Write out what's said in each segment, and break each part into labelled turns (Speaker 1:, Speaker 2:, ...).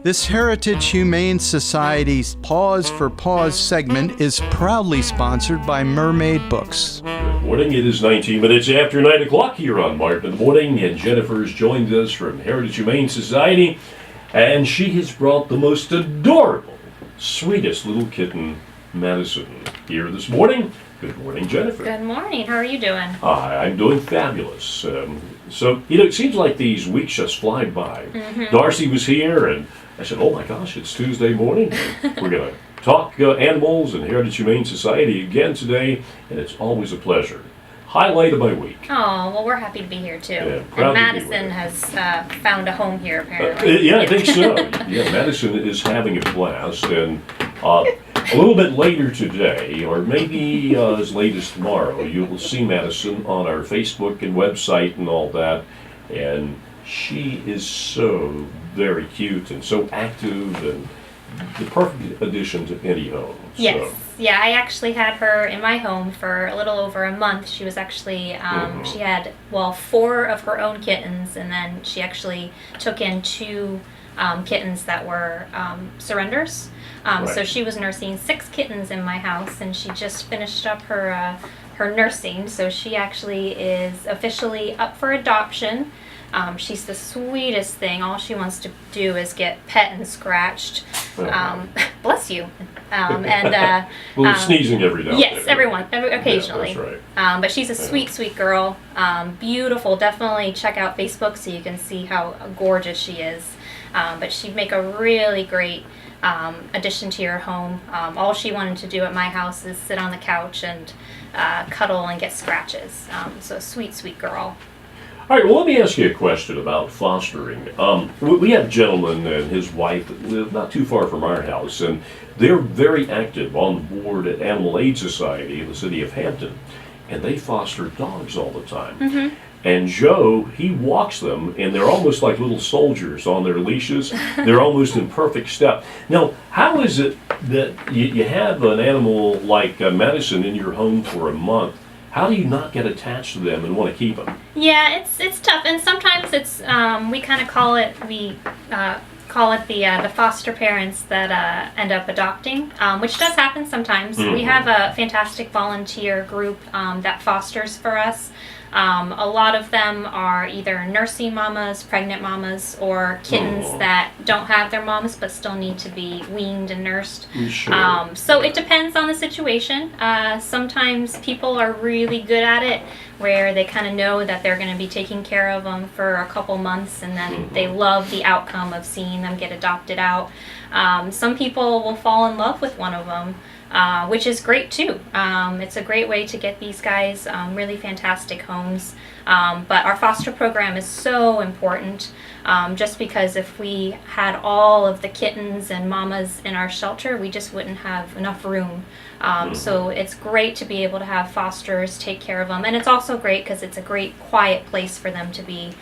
Speaker 1: This Heritage Humane Society's Pause for Pause segment is proudly sponsored by Mermaid Books.
Speaker 2: Good morning. It is 19 minutes after 9 o'clock here on Martin in the Morning, and Jennifer's joined us from Heritage Humane Society, and she has brought the most adorable, sweetest little kitten, Madison, here this morning. Good morning, Jennifer.
Speaker 3: Good morning. How are you doing?
Speaker 2: Hi, I'm doing fabulous. So, it seems like these weeks just fly by. Darcy was here, and I said, oh my gosh, it's Tuesday morning. We're going to talk animals and Heritage Humane Society again today, and it's always a pleasure. Highlight of my week.
Speaker 3: Oh, well, we're happy to be here too.
Speaker 2: Yeah,
Speaker 3: and Madison has found a home here, apparently.
Speaker 2: Yeah, I think so. Yeah, Madison is having a blast, and a little bit later today, or maybe as late as tomorrow, you will see Madison on our Facebook and website and all that, and she is so very cute and so active and the perfect addition to any home.
Speaker 3: Yes.
Speaker 2: So.
Speaker 3: Yeah, I actually had her in my home for a little over a month. She was actually, she had, 4 of her own kittens, and then she actually took in 2 kittens that were surrenders.
Speaker 2: Right.
Speaker 3: So she was nursing 6 kittens in my house, and she just finished up her nursing. So she actually is officially up for adoption. She's the sweetest thing. All she wants to do is get pet and scratched. Bless you.
Speaker 2: Well, sneezing every now and
Speaker 3: yes,
Speaker 2: then.
Speaker 3: occasionally.
Speaker 2: Yeah, that's right.
Speaker 3: But she's a sweet, sweet girl. Beautiful. Definitely check out Facebook so you can see how gorgeous she is. But she'd make a really great addition to your home. All she wanted to do at my house is sit on the couch and cuddle and get scratches. So sweet, sweet girl.
Speaker 2: All right, well, let me ask you a question about fostering. We have a gentleman and his wife that live not too far from our house, and they're very active on board at Animal Aid Society in the city of Hampton, and they foster dogs all the time. And Joe, he walks them, and they're almost like little soldiers on their leashes. They're almost in perfect step. Now, how is it that you have an animal like Madison in your home for a month? How do you not get attached to them and want to keep them?
Speaker 3: Yeah, it's tough, and sometimes it's we kind of call it the foster parents that end up adopting, which does happen sometimes. We have a fantastic volunteer group that fosters for us. A lot of them are either nursing mamas, pregnant mamas, or kittens that don't have their moms but still need to be weaned and nursed.
Speaker 2: Sure.
Speaker 3: So it depends on the situation. Sometimes people are really good at it, where they kind of know that they're going to be taking care of them for a couple months, and then they love the outcome of seeing them get adopted out. Some people will fall in love with one of them, which is great too. It's a great way to get these guys really fantastic homes. But our foster program is so important, just because if we had all of the kittens and mamas in our shelter, we just wouldn't have enough room. So it's great to be able to have fosters take care of them. And it's also great because it's a great quiet place for them to be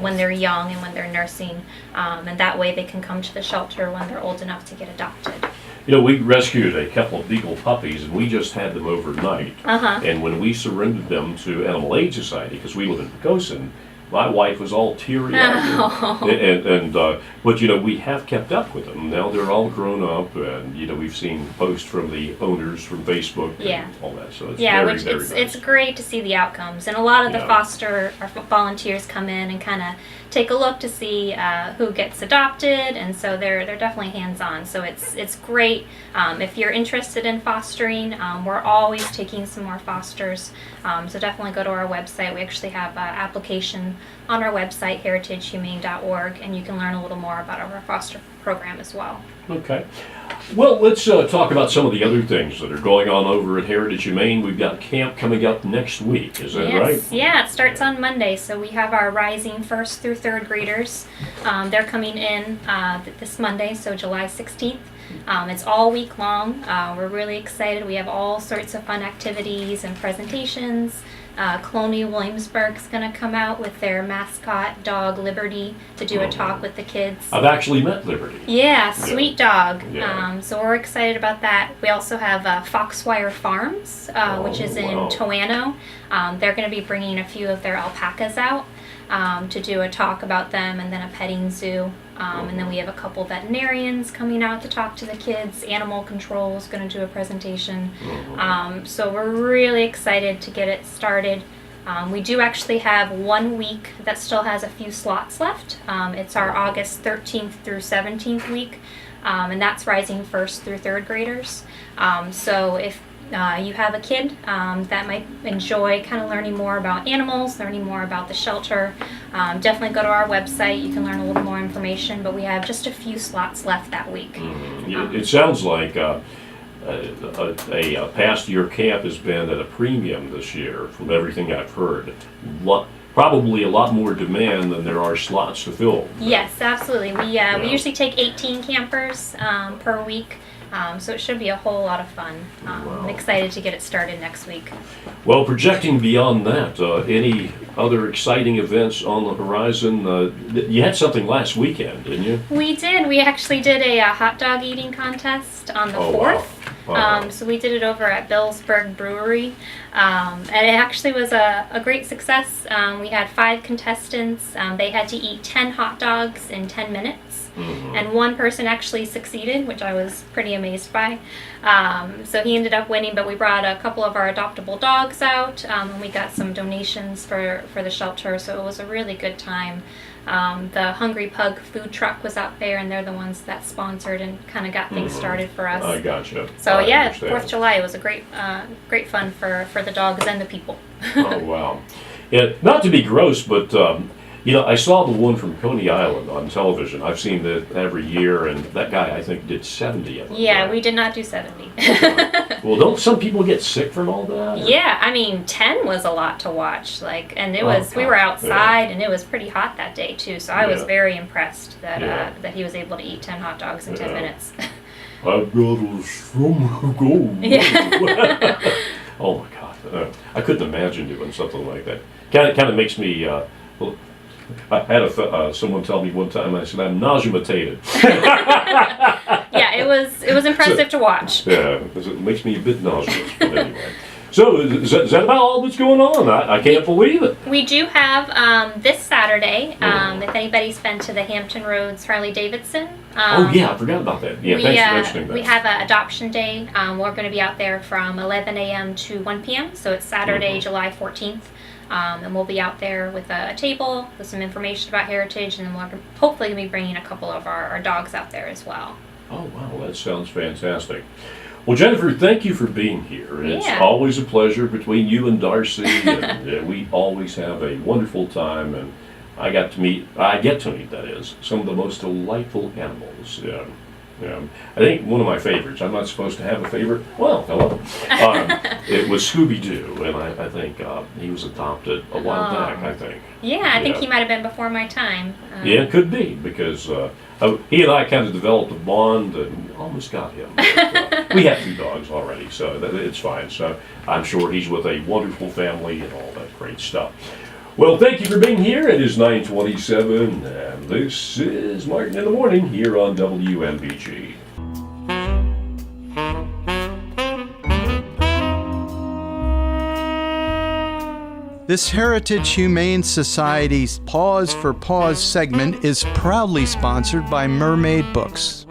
Speaker 3: when they're young and when they're nursing. And that way they can come to the shelter when they're old enough to get adopted.
Speaker 2: You know, we rescued a couple of beagle puppies, and we just had them overnight. And when we surrendered them to Animal Aid Society, because we live in Pocosin, my wife was all teary-eyed. But, you know, we have kept up with them. Now they're all grown up, and, you know, we've seen posts from the owners from Facebook and all that. So it's very nice.
Speaker 3: It's great to see the outcomes. And a lot of the foster or volunteers come in and kind of take a look to see who gets adopted, and so they're definitely hands-on. So it's great. If you're interested in fostering, we're always taking some more fosters. So definitely go to our website. We actually have an application on our website, heritagehumane.org, and you can learn a little more about our foster program as well.
Speaker 2: Okay. Well, let's talk about some of the other things that are going on over at Heritage Humane. We've got camp coming up next week, is that right?
Speaker 3: Yeah, it starts on Monday. So we have our rising 1st through 3rd graders. They're coming in this Monday, so July 16th. It's all week long. We're really excited. We have all sorts of fun activities and presentations. Colonial Williamsburg's going to come out with their mascot dog Liberty to do a talk with the kids.
Speaker 2: I've actually met Liberty.
Speaker 3: Yeah, sweet dog.
Speaker 2: Yeah.
Speaker 3: So we're excited about that. We also have Foxwire Farms, which is in Toano. They're going to be bringing a few of their alpacas out. to do a talk about them, and then a petting zoo. And then we have a couple veterinarians coming out to talk to the kids. Animal control is going to do a presentation. So we're really excited to get it started. We do actually have 1 week that still has a few slots left. It's our August 13th through 17th week, and that's rising first through third graders. So if you have a kid that might enjoy kind of learning more about animals, learning more about the shelter, definitely go to our website. You can learn a little more information, but we have just a few slots left that week.
Speaker 2: It sounds like a past year camp has been at a premium this year, from everything I've heard. Probably a lot more demand than there are slots to fill.
Speaker 3: Yes, absolutely. We usually take 18 campers per week. So it should be a whole lot of fun. I'm excited to get it started next week.
Speaker 2: Well, projecting beyond that, any other exciting events on the horizon? You had something last weekend, didn't you?
Speaker 3: We did. We actually did a hot dog eating contest on the 4th. Wow. So we did it over at Billsburg Brewery. And it actually was a great success. We had 5 contestants. They had to eat 10 hot dogs in 10 minutes. And one person actually succeeded, which I was pretty amazed by. So he ended up winning, but we brought a couple of our adoptable dogs out, and we got some donations for the shelter, so it was a really good time. The Hungry Pug food truck was out there, and they're the ones that sponsored and kind of got things started for us.
Speaker 2: I gotcha.
Speaker 3: So
Speaker 2: I
Speaker 3: yeah,
Speaker 2: understand.
Speaker 3: 4th of July was a great fun for the dogs and the people.
Speaker 2: Oh, wow. Yeah, not to be gross, but I saw the one from Coney Island on television. I've seen that every year, and that guy, I think, did 70 of them.
Speaker 3: Yeah,
Speaker 2: right?
Speaker 3: we did not do 70.
Speaker 2: Well, don't some people get sick from all that? Or?
Speaker 3: Yeah, I mean, 10 was a lot to watch. We were outside, and it was pretty hot that day too. So I was very impressed that he was able to eat 10 hot dogs in 10 minutes.
Speaker 2: I've got a stronger goal.
Speaker 3: Yeah.
Speaker 2: Oh my God, I couldn't imagine doing something like that. Kind of makes me. I had someone tell me one time. I said I'm nauseated.
Speaker 3: Yeah, it was impressive to watch.
Speaker 2: Yeah, it makes me a bit nauseous. But anyway, so is that about all that's going on? I can't believe it.
Speaker 3: We do have this Saturday. If anybody's been to the Hampton Roads Harley Davidson.
Speaker 2: Oh yeah, I forgot about that. Yeah, thanks for mentioning that.
Speaker 3: We have an adoption day. We're going to be out there from 11 a.m. to 1 p.m. So it's Saturday, July 14th. And we'll be out there with a table with some information about Heritage, and then we're hopefully going to be bringing a couple of our dogs out there as well.
Speaker 2: Oh, wow, that sounds fantastic. Well, Jennifer, thank you for being here. It's always a pleasure between you and Darcy, and we always have a wonderful time, and I get to meet, that is, some of the most delightful animals. I think one of my favorites, I'm not supposed to have a favorite, well, hello, it was Scooby-Doo, and I think he was adopted a while back, I think.
Speaker 3: Yeah, I think he might have been before my time.
Speaker 2: Yeah, it could be, because he and I kind of developed a bond and almost got him. But, we have 2 dogs already, so it's fine. So I'm sure he's with a wonderful family and all that great stuff. Well, thank you for being here. It is 9:27, and this is Martin in the Morning here on WMBG.
Speaker 1: This Heritage Humane Society's Paws for Paws segment is proudly sponsored by Mermaid Books.